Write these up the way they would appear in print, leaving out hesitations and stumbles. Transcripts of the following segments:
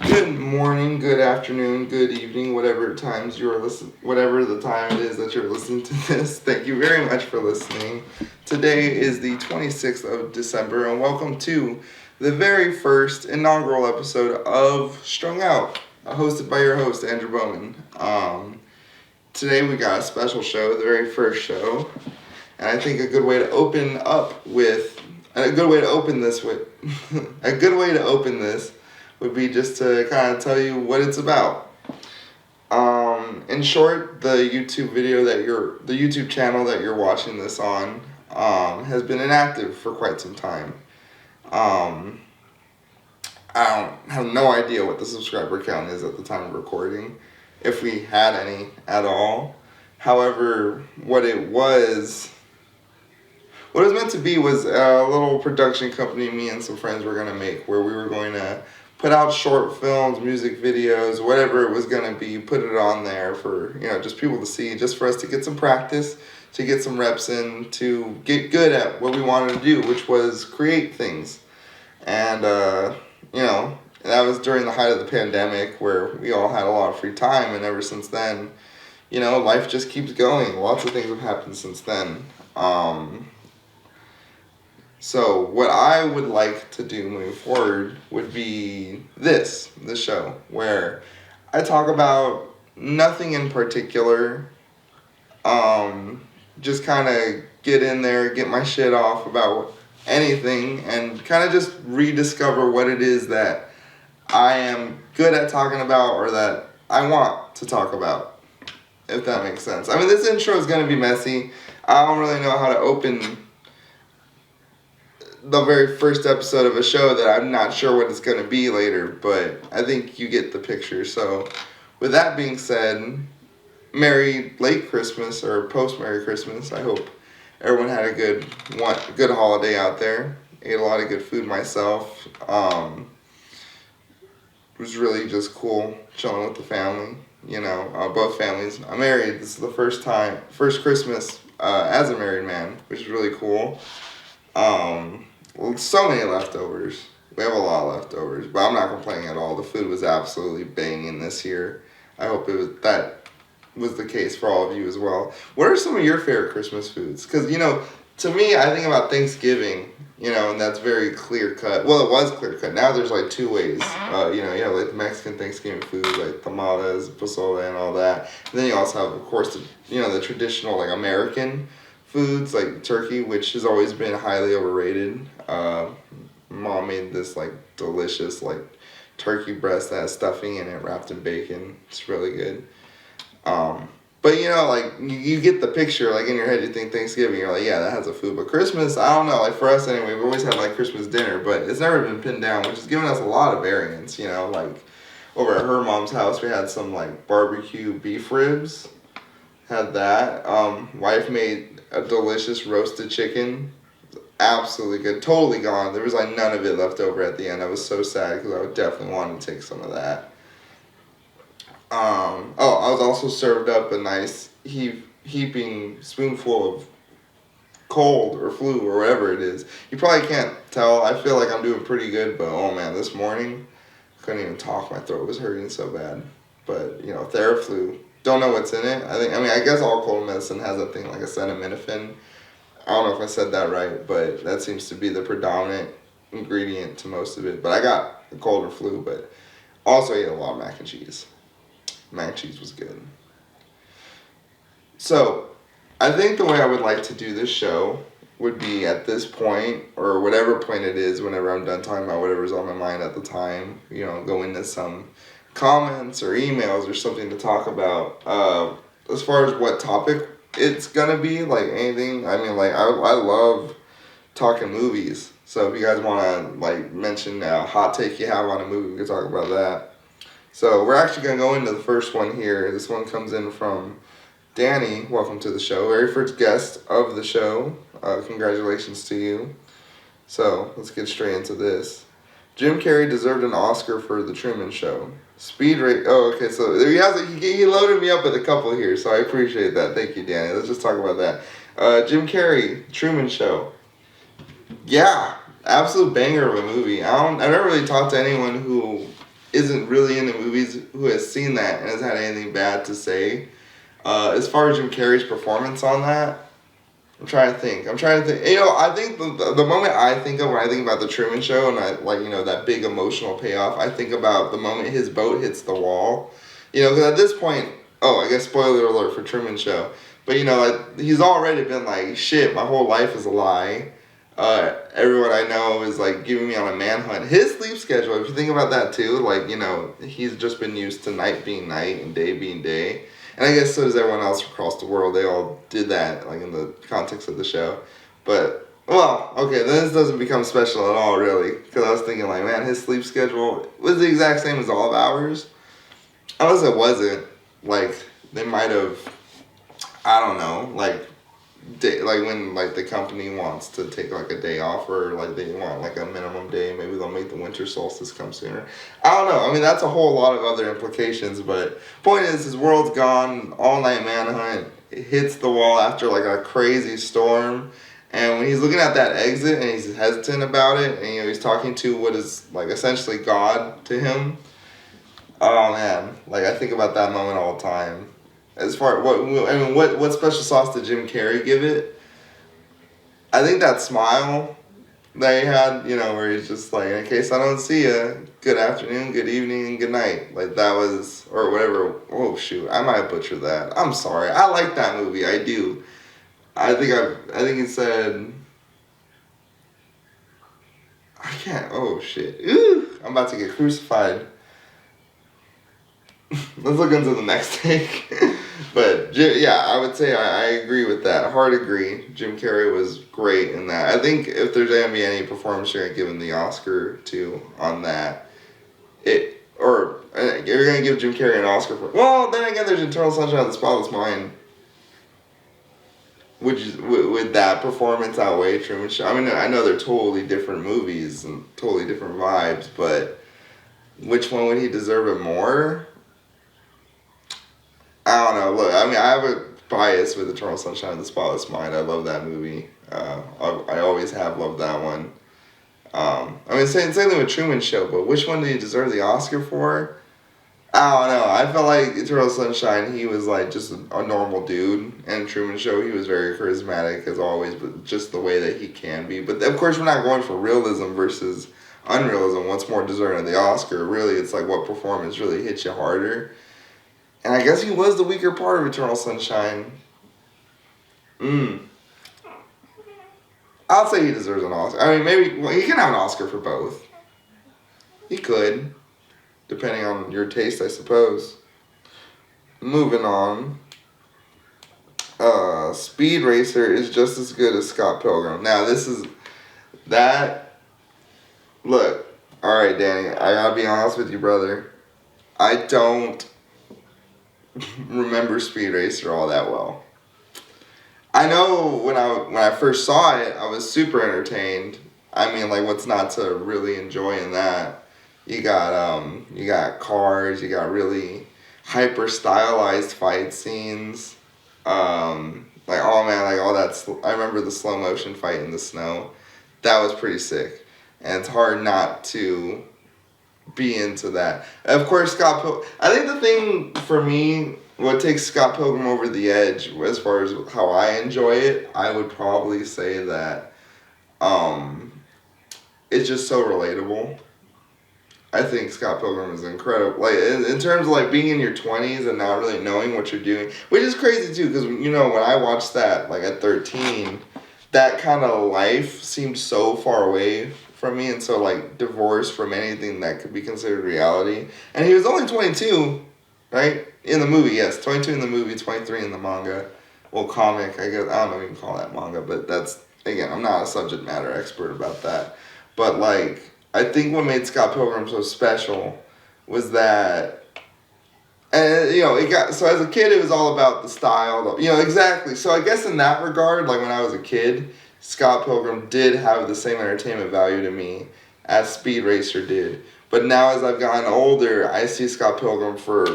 Good morning, good afternoon, good evening, whatever times you are whatever the time it is that you're listening to this. Thank you very much for listening. Today is the 26th of December, and welcome to the very first inaugural episode of Strung Out, hosted by your host Andrew Bowman. Today we got a special show, the very first show, and I think a good way to open up with, a good way to open this with, a good way to open this would be just to kind of tell you what it's about. In short, the the YouTube channel that you're watching this on, has been inactive for quite some time. Um, I don't have no idea what the subscriber count is at the time of recording, if we had any at all. However, what it was meant to be was a little production company me and some friends were going to make, where we were going to put out short films, music videos, whatever it was going to be, put it on there for, just people to see, just for us to get some practice, to get some reps in, to get good at what we wanted to do, which was create things. And, that was during the height of the pandemic, where we all had a lot of free time, and ever since then, life just keeps going. Lots of things have happened since then. So what I would like to do moving forward would be this show, where I talk about nothing in particular, just kind of get in there, get my shit off about anything, and kind of just rediscover what it is that I am good at talking about, or that I want to talk about, if that makes sense. I mean, this intro is going to be messy. I don't really know how to open the very first episode of a show that I'm not sure what it's going to be later, but I think you get the picture. So, with that being said, Merry late Christmas, or post Merry Christmas. I hope everyone had a good holiday out there. Ate a lot of good food myself. It was really just cool chilling with the family. Both families. I'm married. This is the first Christmas as a married man, which is really cool. So many leftovers. We have a lot of leftovers, but I'm not complaining at all. The food was absolutely banging this year. I hope that was the case for all of you as well. What are some of your favorite Christmas foods? Because, to me, I think about Thanksgiving, and that's very clear cut. Well, it was clear cut. Now there's like two ways. You have like the Mexican Thanksgiving food, like tamales, pozole, and all that. And then you also have, of course, the traditional like American foods like turkey, which has always been highly overrated. Mom made this like delicious like turkey breast that has stuffing in it wrapped in bacon. It's really good. But like you get the picture, like in your head you think Thanksgiving, you're like, yeah, that has a food. But Christmas, I don't know, like for us anyway, we've always had like Christmas dinner, but it's never been pinned down, which has given us a lot of variance, like over at her mom's house we had some like barbecue beef ribs. Had that. Wife made a delicious roasted chicken. Absolutely good. Totally gone. There was like none of it left over at the end. I was so sad because I would definitely want to take some of that. I was also served up a nice heaping spoonful of cold or flu or whatever it is. You probably can't tell. I feel like I'm doing pretty good, but oh man, this morning I couldn't even talk. My throat was hurting so bad. But Theraflu. Don't know what's in it. I guess all cold medicine has a thing like acetaminophen. I don't know if I said that right, but that seems to be the predominant ingredient to most of it. But I got a cold or flu, but also ate a lot of mac and cheese. Mac and cheese was good. So, I think the way I would like to do this show would be at this point, or whatever point it is, whenever I'm done talking about whatever's on my mind at the time, go into some comments or emails or something to talk about. As far as what topic it's gonna be, like anything, I love talking movies. So if you guys want to like mention a hot take you have on a movie, we can talk about that. So we're actually gonna go into the first one here. This one comes in from Danny. Welcome to the show, very first guest of the show. Congratulations to you. So let's get straight into this. Jim Carrey deserved an Oscar for The Truman Show. Speed rate. Oh, okay. So he loaded me up with a couple here, so I appreciate that. Thank you, Danny. Let's just talk about that. Jim Carrey, Truman Show. Yeah, absolute banger of a movie. I never really talked to anyone who isn't really into movies who has seen that and has had anything bad to say. As far as Jim Carrey's performance on that, I'm trying to think. I think the moment I think of when I think about the Truman Show and that big emotional payoff, I think about the moment his boat hits the wall. Because at this point, I guess spoiler alert for Truman Show, but he's already been like, shit, my whole life is a lie. Everyone I know is like giving me on a manhunt. His sleep schedule, if you think about that too, he's just been used to night being night and day being day. And I guess so does everyone else across the world. They all did that, in the context of the show. But, then this doesn't become special at all, really. Because I was thinking, man, his sleep schedule was the exact same as all of ours. Unless it wasn't. They might have, I don't know, when the company wants to take a day off, or they want a minimum day, maybe they'll make the winter solstice come sooner. I don't know. I mean, that's a whole lot of other implications, but point is, his world's gone. All night manhunt. It hits the wall after a crazy storm, and when he's looking at that exit and he's hesitant about it, and he's talking to what is essentially God to him. Oh man, I think about that moment all the time. As far what special sauce did Jim Carrey give it? I think that smile that he had, where he's just in case I don't see you, good afternoon, good evening, and good night. That was, or whatever. Oh shoot, I might have butchered that. I'm sorry. I like that movie. I do. I think he said. I can't. Oh shit. Ooh, I'm about to get crucified. Let's look into the next take. But yeah, I would say I agree with that. Hard agree. Jim Carrey was great in that. I think if there's gonna be any performance you're gonna give him the Oscar to on that, you're gonna give Jim Carrey an Oscar for. Well, then again, there's Eternal Sunshine of the Spotless Mind. Would that performance outweigh Truman Show? I mean, I know they're totally different movies and totally different vibes, but which one would he deserve it more? I don't know. Look, I mean, I have a bias with Eternal Sunshine of the Spotless Mind. I love that movie. I always have loved that one. Same thing with Truman Show, but which one did he deserve the Oscar for? I don't know. I felt like Eternal Sunshine, he was just a normal dude. And Truman Show, he was very charismatic as always, but just the way that he can be. But of course, we're not going for realism versus unrealism. What's more deserving of the Oscar? Really, it's what performance really hits you harder. And I guess he was the weaker part of Eternal Sunshine. I'll say he deserves an Oscar. I mean, maybe he can have an Oscar for both. He could, depending on your taste, I suppose. Moving on. Speed Racer is just as good as Scott Pilgrim. Now, look, alright, Danny, I gotta be honest with you, brother. I don't remember Speed Racer all that well. I know when I first saw it, I was super entertained. I mean, what's not to really enjoy in that? You got cars, you got really hyper stylized fight scenes. I remember the slow motion fight in the snow. That was pretty sick. And it's hard not to be into that. Of course, I think the thing for me, what takes Scott Pilgrim over the edge as far as how I enjoy it, I would probably say that it's just so relatable. I think Scott Pilgrim is incredible. In terms of being in your 20s and not really knowing what you're doing, which is crazy too, because when I watched that at 13, that kind of life seemed so far away from me, and so divorced from anything that could be considered reality. And he was only 22, right? In the movie, yes, 22 in the movie, 23 in the manga. Well, comic, I guess. I don't know if you can call that manga, but that's, again, I'm not a subject matter expert about that. But I think what made Scott Pilgrim so special was that, and so as a kid it was all about the style, exactly. So I guess in that regard, when I was a kid, Scott Pilgrim did have the same entertainment value to me as Speed Racer did. But now as I've gotten older, I see Scott Pilgrim for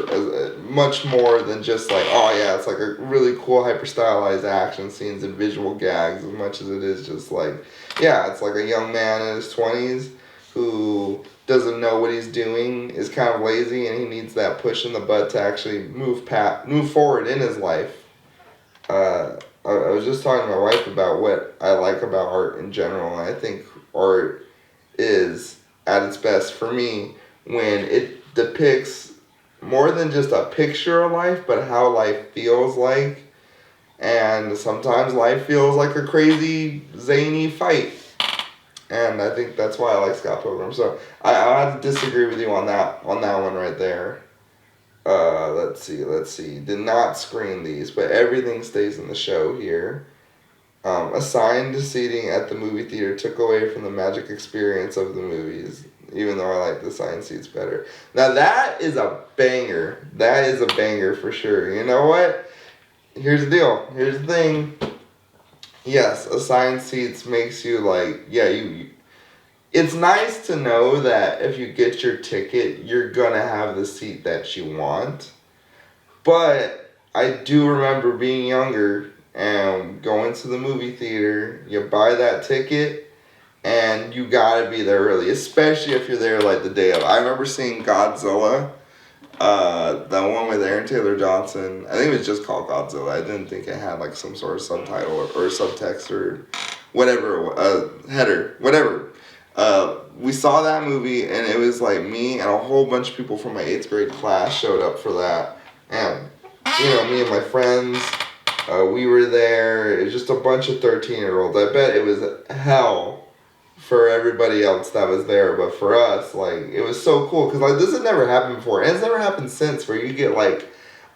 much more than just it's a really cool hyper stylized action scenes and visual gags, as much as it is just it's a young man in his 20s who doesn't know what he's doing, is kind of lazy, and he needs that push in the butt to actually move forward in his life. I was just talking to my wife about what I like about art in general, and I think art is at its best for me when it depicts more than just a picture of life, but how life feels like. And sometimes life feels like a crazy, zany fight. And I think that's why I like Scott Pilgrim. So I have to disagree with you on that one right there. Let's see. Did not screen these, but everything stays in the show here. Assigned seating at the movie theater took away from the magic experience of the movies, even though I like the assigned seats better. Now that is a banger. That is a banger for sure. You know what? Here's the deal. Here's the thing. Yes, assigned seats makes you like, yeah, you it's nice to know that if you get your ticket, you're gonna have the seat that you want. But I do remember being younger and going to the movie theater, you buy that ticket, and you gotta be there early, especially if you're there like the day of. I remember seeing Godzilla, that one with Aaron Taylor Johnson. I think it was just called Godzilla. I didn't think it had like some sort of subtitle or subtext or whatever, header, whatever. We saw that movie, and it was like me and a whole bunch of people from my 8th grade class showed up for that. And, me and my friends, we were there. It was just a bunch of 13-year-olds. I bet it was hell for everybody else that was there, but for us, like, it was so cool, because, like, this had never happened before, and it's never happened since, where you get, like,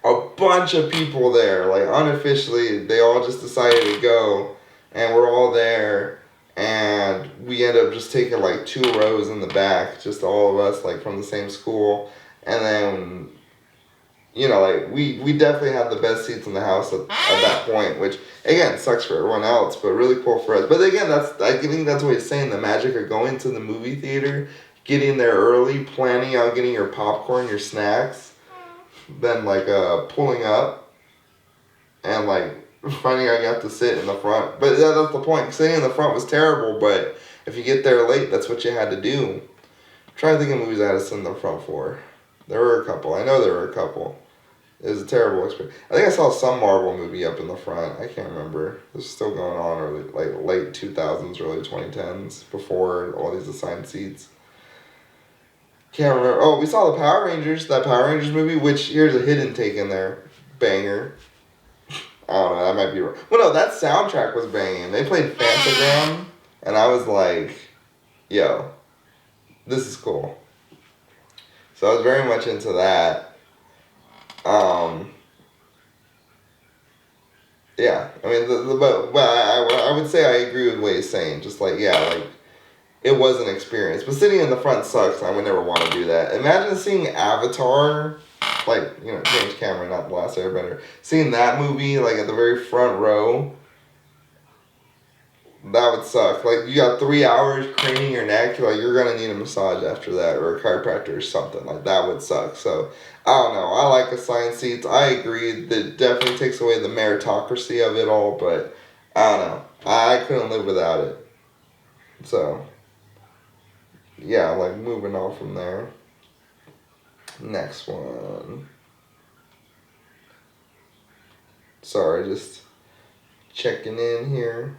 a bunch of people there, like, unofficially, they all just decided to go, and we're all there, and we end up just taking, like, 2 rows in the back, just all of us, like, from the same school, and then, like, we definitely had the best seats in the house at that point, which, again, sucks for everyone else, but really cool for us. But again, I think that's what he's saying, the magic of going to the movie theater, getting there early, planning on getting your popcorn, your snacks, then, like, pulling up, and, like, finding out you have to sit in the front. But that's the point. Sitting in the front was terrible, but if you get there late, that's what you had to do. I'm trying to think of movies I had to sit in the front for. There were a couple. I know there were a couple. It was a terrible experience. I think I saw some Marvel movie up in the front. I can't remember. This is still going on, early, like late 2000s, early 2010s, before all these assigned seats. Can't remember. Oh, we saw the Power Rangers, that Power Rangers movie, which, here's a hidden take in there. Banger. I don't know, that might be wrong. Well, no, that soundtrack was banging. They played Fantagram, and I was like, yo, this is cool. So I was very much into that. Yeah, I mean, but I would say I agree with what he's saying. Just like, yeah, like, it was an experience. But sitting in the front sucks. I would never want to do that. Imagine seeing Avatar, like, James Cameron, not The Last Airbender. Seeing that movie, like, at the very front row, that would suck. Like, you got 3 hours craning your neck, like, you're gonna need a massage after that, or a chiropractor or something. Like, that would suck. So, I don't know. I like assigned seats. I agree that it definitely takes away the meritocracy of it all, but I don't know. I couldn't live without it. So, yeah, like, moving on from there. Next one. Sorry, just checking in here.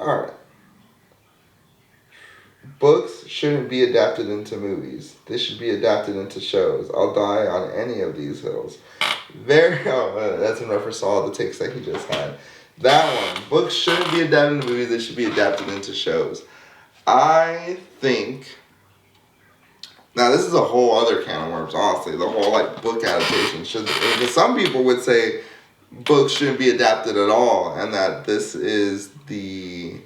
Alright. Books shouldn't be adapted into movies. They should be adapted into shows. I'll die on any of these hills. That's in reference to all the takes that he just had. That one. Books shouldn't be adapted into movies. They should be adapted into shows. I think... Now, this is a whole other can of worms, honestly. The whole, like, book adaptation should... Because some people would say books shouldn't be adapted at all, and that this is the...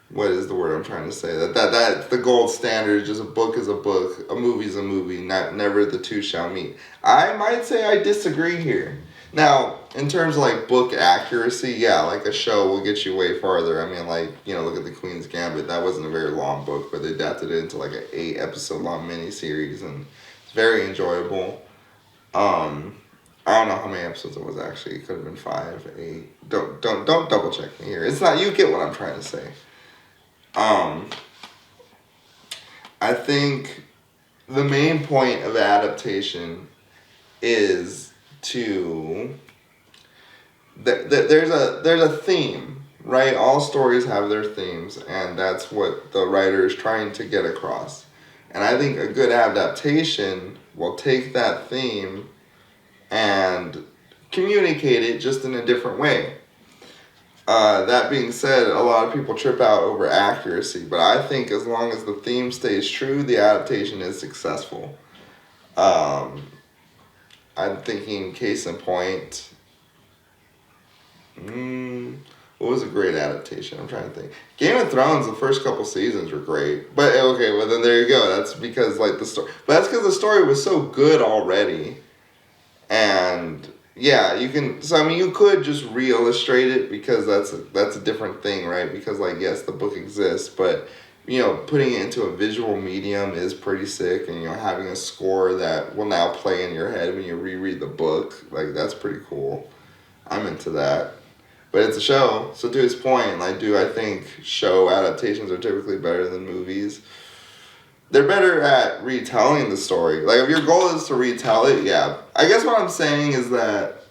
What is the word I'm trying to say? That's the gold standard. Just a book is a book. A movie is a movie. Never the two shall meet. I might say I disagree here. Now, in terms of, like, book accuracy, yeah, like, a show will get you way farther. I mean, like, look at The Queen's Gambit. That wasn't a very long book, but they adapted it into, like, an 8-episode-long miniseries, and it's very enjoyable. I don't know how many episodes it was, actually. It could have been 5, 8. Don't double check me here. It's not... You get what I'm trying to say. I think the main point of adaptation is to there's a theme, right? All stories have their themes, and that's what the writer is trying to get across. And I think a good adaptation will take that theme and communicate it just in a different way. That being said, a lot of people trip out over accuracy, but I think as long as the theme stays true, the adaptation is successful. Um, I'm thinking, case in point, what was a great adaptation? I'm trying to think. Game of Thrones, the first couple seasons were great, but okay, well then there you go. That's because like the story, but that's because the story was so good already, and yeah, you can. So I mean, you could just re-illustrate it because that's a different thing, right? Because like yes, the book exists, but putting it into a visual medium is pretty sick, and having a score that will now play in your head when you reread the book, like that's pretty cool. I'm into that. But it's a show, so to his point, like, I think show adaptations are typically better than movies? They're better at retelling the story. Like, if your goal is to retell it, yeah. I guess what I'm saying is that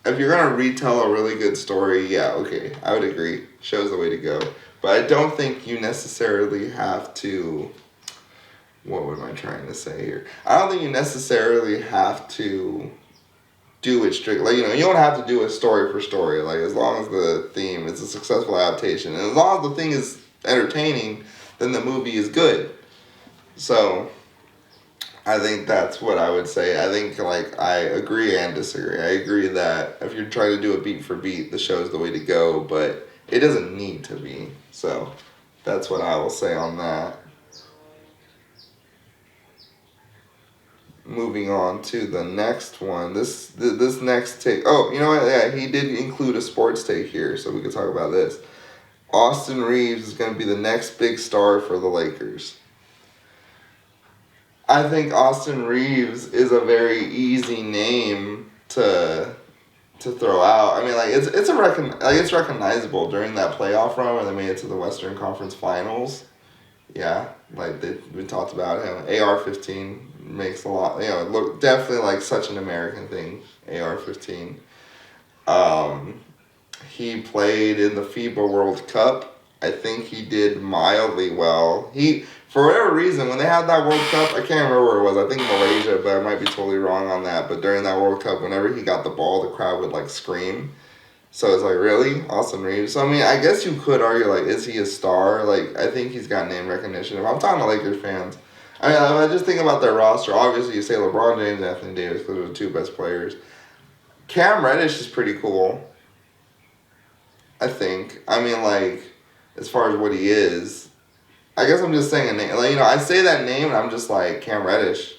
if you're going to retell a really good story, yeah, okay, I would agree. Show's the way to go. But I don't think you necessarily have to... What am I trying to say here? I don't think you necessarily have to... do it strict, like you don't have to do it story for story. Like as long as the theme is a successful adaptation, and as long as the thing is entertaining, then the movie is good. So, I think that's what I would say. I think like I agree and disagree. I agree that if you're trying to do it beat for beat, the show is the way to go, but it doesn't need to be. So, that's what I will say on that. Moving on to the next one. This next take. Oh, you know what? Yeah, he did include a sports take here, so we could talk about this. Austin Reaves is going to be the next big star for the Lakers. I think Austin Reaves is a very easy name to throw out. I mean, like it's recognizable during that playoff run where they made it to the Western Conference Finals. Yeah, like we talked about him. AR-15 makes a lot. It looked definitely like such an American thing. AR-15. He played in the FIBA World Cup. I think he did mildly well. For whatever reason, when they had that World Cup, I can't remember where it was. I think Malaysia, but I might be totally wrong on that. But during that World Cup, whenever he got the ball, the crowd would like scream. So it's like, really? Austin Reaves? So, I mean, I guess you could argue, like, is he a star? Like, I think he's got name recognition. If I'm talking to Lakers fans, I mean, if I just think about their roster, obviously you say LeBron James, Anthony Davis, because they're the two best players. Cam Reddish is pretty cool, I think. I mean, like, as far as what he is, I guess I'm just saying a name. Like, I say that name and I'm just like, Cam Reddish.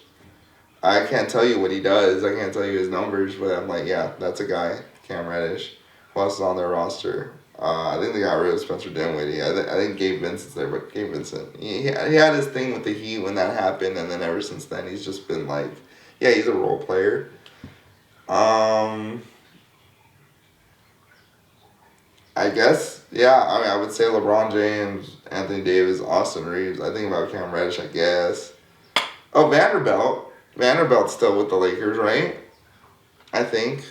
I can't tell you what he does. I can't tell you his numbers, but I'm like, yeah, that's a guy, Cam Reddish. Who else is on their roster? I think they got rid of Spencer Dinwiddie. I think Gabe Vincent's there, but Gabe Vincent, he had his thing with the Heat when that happened, and then ever since then he's just been like, yeah, he's a role player. I guess, yeah, I mean, I would say LeBron James, Anthony Davis, Austin Reaves. I think about Cam Reddish, I guess. Oh, Vanderbilt. Vanderbilt's still with the Lakers, right? I think.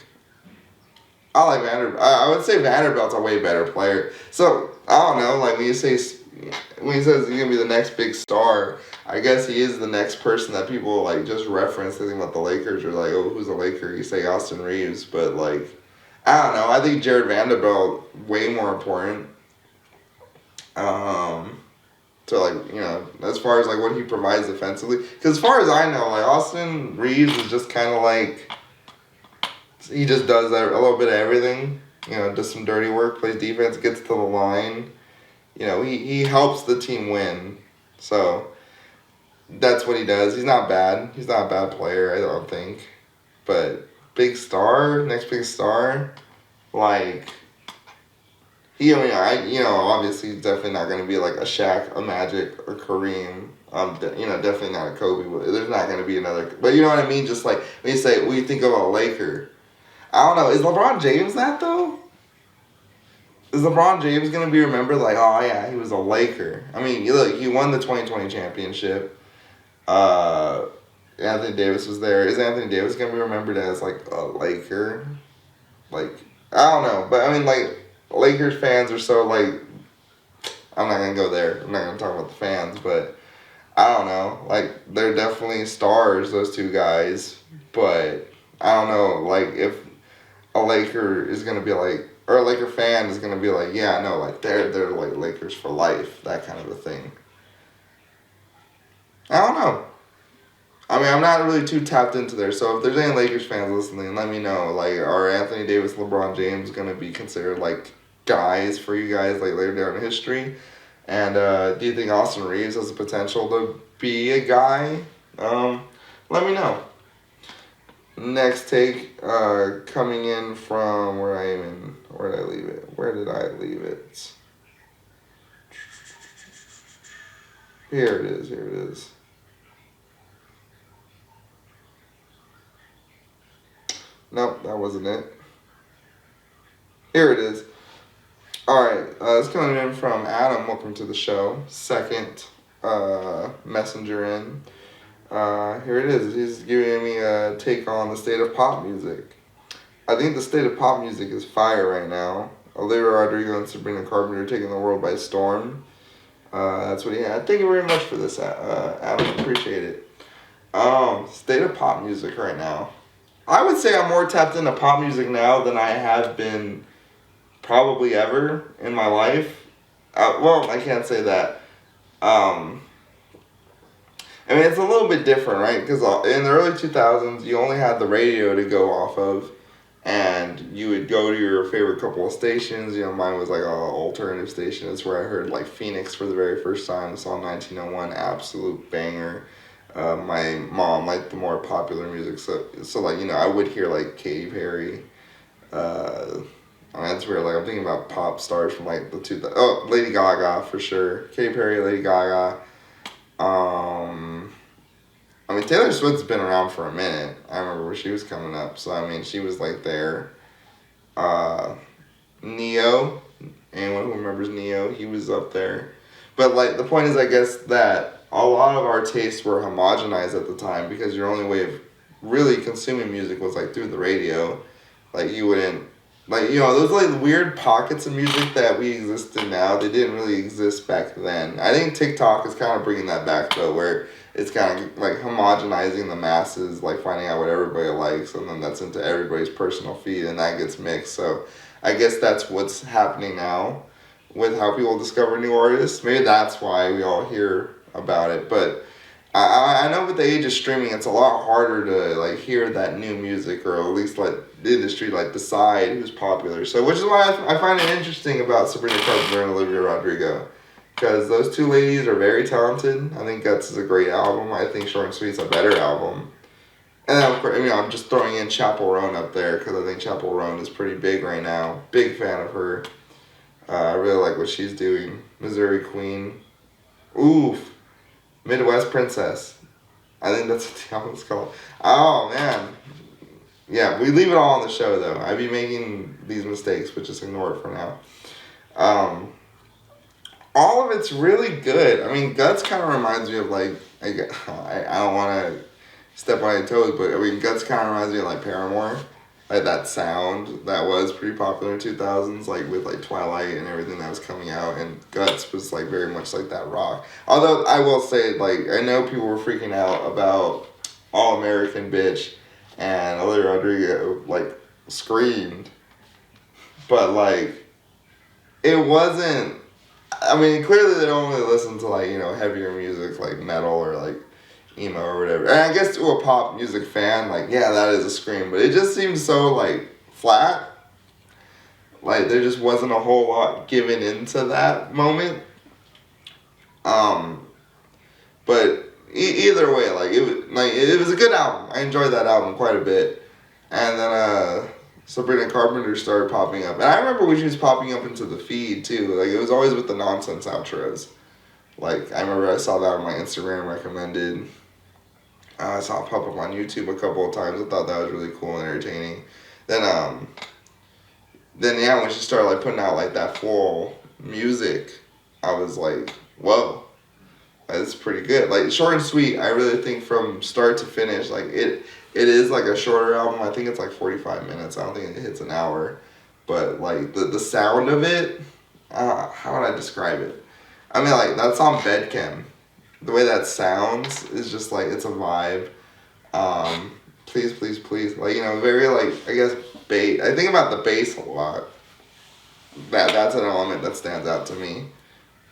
I like Vanderbilt. I would say Vanderbilt's a way better player. So, I don't know, like when he says he's going to be the next big star, I guess he is the next person that people like just reference thinking about the Lakers or like, oh, who's a Laker? You say Austin Reaves, but like, I don't know. I think Jared Vanderbilt way more important. So like, as far as like what he provides defensively, because as far as I know, like Austin Reaves is just kind of like, he just does a little bit of everything. Does some dirty work, plays defense, gets to the line. He helps the team win. So that's what he does. He's not bad. He's not a bad player, I don't think. But big star, next big star, like obviously he's definitely not going to be like a Shaq, a Magic, or Kareem. Definitely not a Kobe. There's not going to be another. But you know what I mean? Just like when you think of a Laker. I don't know. Is LeBron James that, though? is LeBron James gonna be remembered like, oh yeah, he was a Laker? I mean, look, he won the 2020 championship. Anthony Davis was there. Is Anthony Davis gonna be remembered as like a Laker? Like, I don't know, but I mean, like, Lakers fans are so like, I'm not gonna go there. I'm not gonna talk about the fans, but I don't know. Like, they're definitely stars, those two guys, but I don't know. Like, if a Laker is gonna be like, or a Laker fan is gonna be like, yeah, no, like they're like Lakers for life, that kind of a thing. I don't know. I mean, I'm not really too tapped into there, so if there's any Lakers fans listening, let me know. Like, are Anthony Davis, LeBron James gonna be considered like guys for you guys like later down in history? And do you think Austin Reaves has the potential to be a guy? Let me know. Next take, coming in from where did I leave it? Where did I leave it? Here it is. Nope, that wasn't it. Here it is. Alright, it's coming in from Adam. Welcome to the show. Second messenger in. Here it is. He's giving me a take on the state of pop music. I think the state of pop music is fire right now. Olivia Rodrigo and Sabrina Carpenter are taking the world by storm. That's what he had. Thank you very much for this, Adam. Appreciate it. State of pop music right now. I would say I'm more tapped into pop music now than I have been probably ever in my life. Well, I can't say that. I mean, it's a little bit different, right? Because in the early 2000s, you only had the radio to go off of, and you would go to your favorite couple of stations. You know, mine was like an alternative station. That's where I heard like Phoenix for the very first time. I saw 1901, absolute banger. My mom liked the more popular music, so like, you know, I would hear like Katy Perry. I mean, that's weird. Like, I'm thinking about pop stars from like the 2000s. Oh, Lady Gaga for sure. Katy Perry, Lady Gaga. I mean, Taylor Swift's been around for a minute. I remember when she was coming up, so I mean, she was like there. Neo, anyone who remembers Neo, he was up there. But like, the point is, I guess, that a lot of our tastes were homogenized at the time because your only way of really consuming music was like through the radio. Like, you wouldn't, like, you know, those like weird pockets of music that we exist in now, they didn't really exist back then. I think TikTok is kind of bringing that back though, where it's kind of like homogenizing the masses, like finding out what everybody likes, and then that's into everybody's personal feed, and that gets mixed. So I guess that's what's happening now with how people discover new artists. Maybe that's why we all hear about it, but I know with the age of streaming, it's a lot harder to like hear that new music, or at least let the industry like decide who's popular. So, which is why I find it interesting about Sabrina Carpenter and Olivia Rodrigo, because those two ladies are very talented. I think Guts is a great album. I think Short and Sweet's a better album. And then, of course, I mean, I'm just throwing in Chappell Roan up there because I think Chappell Roan is pretty big right now. Big fan of her. I really like what she's doing. Missouri Queen. Oof. Midwest Princess. I think that's what the album's called. Oh, man. Yeah, we leave it all on the show, though. I'd be making these mistakes, but just ignore it for now. All of it's really good. I mean, Guts kind of reminds me of, like, I don't want to step on your toes, but, I mean, Guts kind of reminds me of, like, Paramore. Like, that sound that was pretty popular in 2000s, like, with, like, Twilight and everything that was coming out, and Guts was, like, very much like that rock. Although, I will say, like, I know people were freaking out about All American Bitch, and Olivia Rodrigo, like, screamed. But, like, it wasn't, I mean, clearly they don't really listen to, like, you know, heavier music, like metal or, like, emo or whatever. And I guess to a pop music fan, like, yeah, that is a scream. But it just seems so, like, flat. Like, there just wasn't a whole lot given into that moment. But either way, like, it was a good album. I enjoyed that album quite a bit. And then, Sabrina Carpenter started popping up. And I remember when she was popping up into the feed, too. Like, it was always with the nonsense outros. Like, I remember I saw that on my Instagram recommended. I saw it pop up on YouTube a couple of times. I thought that was really cool and entertaining. Then, then yeah, when she started like putting out like that full music, I was like, whoa, that's pretty good. Like short and sweet. I really think from start to finish, like it is like a shorter album. I think it's like 45 minutes. I don't think it hits an hour, but like the sound of it, how would I describe it? I mean, like that song Bedchem, the way that sounds is just like it's a vibe. Please, please, please, like very like I guess bass. I think about the bass a lot. That's an element that stands out to me.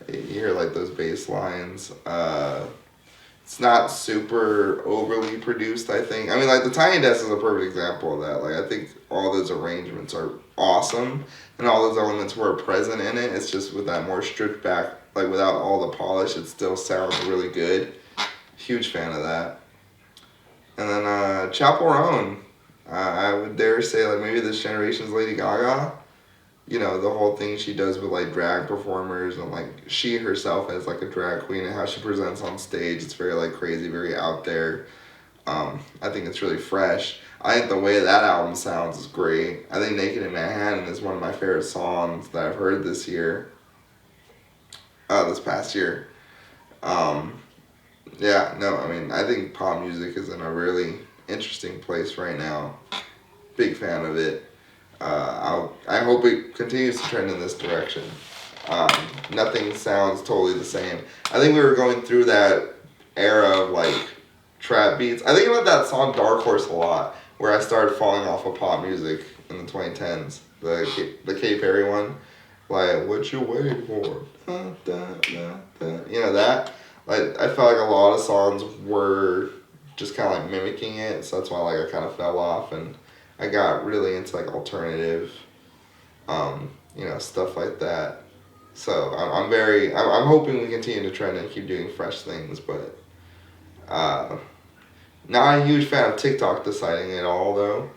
You hear like those bass lines. It's not super overly produced, I think. I mean, like the Tiny Desk is a perfect example of that. Like I think all those arrangements are awesome, and all those elements were present in it. It's just with that more stripped back, like without all the polish, it still sounds really good. Huge fan of that. And then Chapel Roan, I would dare say like maybe this generation's Lady Gaga. The whole thing she does with like drag performers and like she herself as like a drag queen and how she presents on stage. It's very like crazy, very out there. I think it's really fresh. I think the way that album sounds is great. I think Naked in Manhattan is one of my favorite songs that I've heard this year. This past year. Yeah, no, I mean, I think pop music is in a really interesting place right now. Big fan of it. I hope it continues to trend in this direction. Nothing sounds totally the same. I think we were going through that era of like trap beats. I think about that song Dark Horse a lot, where I started falling off of pop music in the 2010s. The Katy Perry one, like what you waiting for? That. Like I felt like a lot of songs were just kind of like mimicking it, so that's why like I kind of fell off and I got really into like alternative, stuff like that. So I'm hoping we continue to trend and keep doing fresh things, but not a huge fan of TikTok deciding it all though.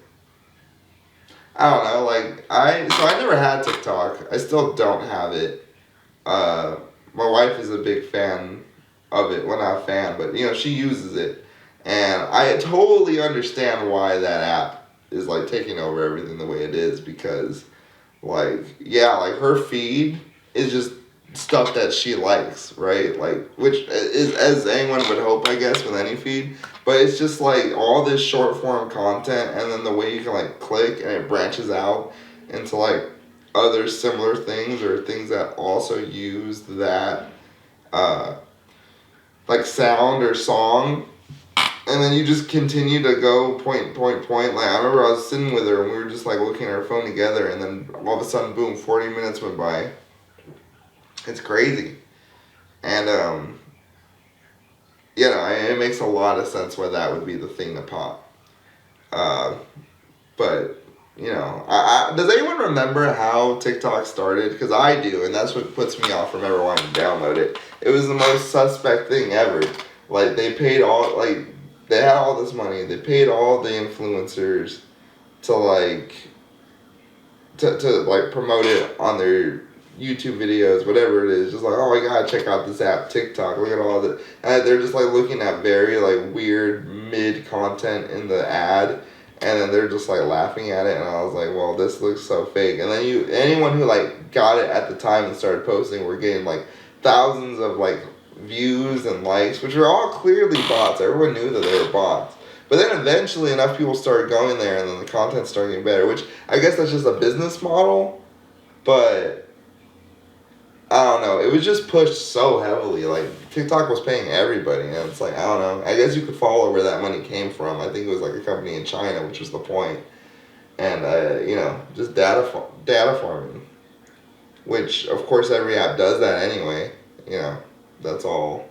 I don't know, like I never had TikTok. I still don't have it. My wife is a big fan of it. Well, not a fan, but she uses it, and I totally understand why that app is like taking over everything the way it is, because like her feed is just stuff that she likes, right? Like, which is as anyone would hope, I guess, with any feed, but it's just like all this short form content, and then the way you can like click and it branches out into like other similar things or things that also use that like sound or song. And then you just continue to go point. Like, I remember I was sitting with her and we were just like looking at our phone together, and then all of a sudden, boom, 40 minutes went by. It's crazy. And, it makes a lot of sense why that would be the thing to pop. But, does anyone remember how TikTok started? Because I do, and that's what puts me off from ever wanting to download it. It was the most suspect thing ever. Like, they paid all, like, they had all this money. They paid all the influencers to promote it on their YouTube videos, whatever it is. Just like, oh my god, check out this app, TikTok. Look at all the, and they're just like looking at very like weird mid content in the ad, and then they're just like laughing at it. And I was like, well, this looks so fake. And then anyone who like got it at the time and started posting were getting like thousands of like views and likes, which were all clearly bots. Everyone knew that they were bots. But then eventually enough people started going there, and then the content started getting better, which I guess that's just a business model. But I don't know. It was just pushed so heavily. Like TikTok was paying everybody, and it's like, I don't know. I guess you could follow where that money came from. I think it was like a company in China, which was the point. And just data farming, which of course every app does that anyway. That's all.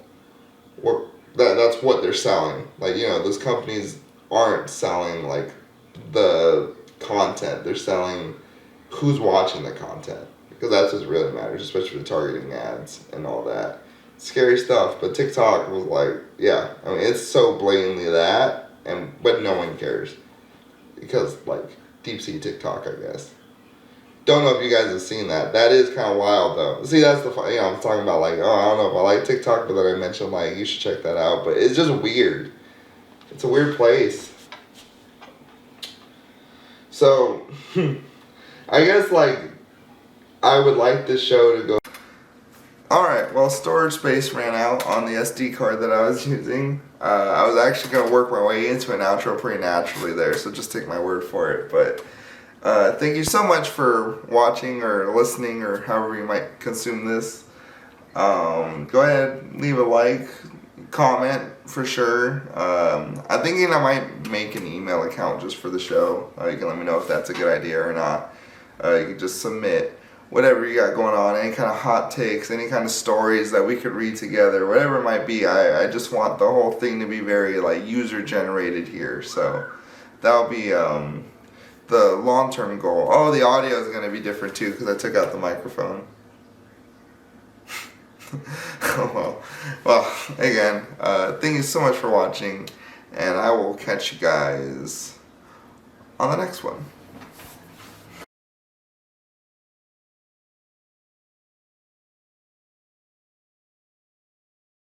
That's what they're selling. Like, those companies aren't selling like the content. They're selling who's watching the content, because that's what really matters, especially with targeting ads and all that. Scary stuff. But TikTok was like, it's so blatantly that, but no one cares, because like deep sea TikTok, I guess. Don't know if you guys have seen that. That is kind of wild, though. See, that's the fun. I'm talking about like, oh, I don't know if I like TikTok, but then I mentioned like you should check that out. But it's just weird. It's a weird place. So, I guess, like, I would like this show to go. Alright, well, storage space ran out on the SD card that I was using. I was actually going to work my way into an outro pretty naturally there, so just take my word for it. But thank you so much for watching or listening or however you might consume this. Go ahead, leave a like, comment for sure. I'm thinking I might make an email account just for the show. You can let me know if that's a good idea or not. You can just submit whatever you got going on, any kind of hot takes, any kind of stories that we could read together, whatever it might be. I just want the whole thing to be very like user generated here. So that'll be the long-term goal. Oh, the audio is going to be different too because I took out the microphone. Well, again, thank you so much for watching, and I will catch you guys on the next one.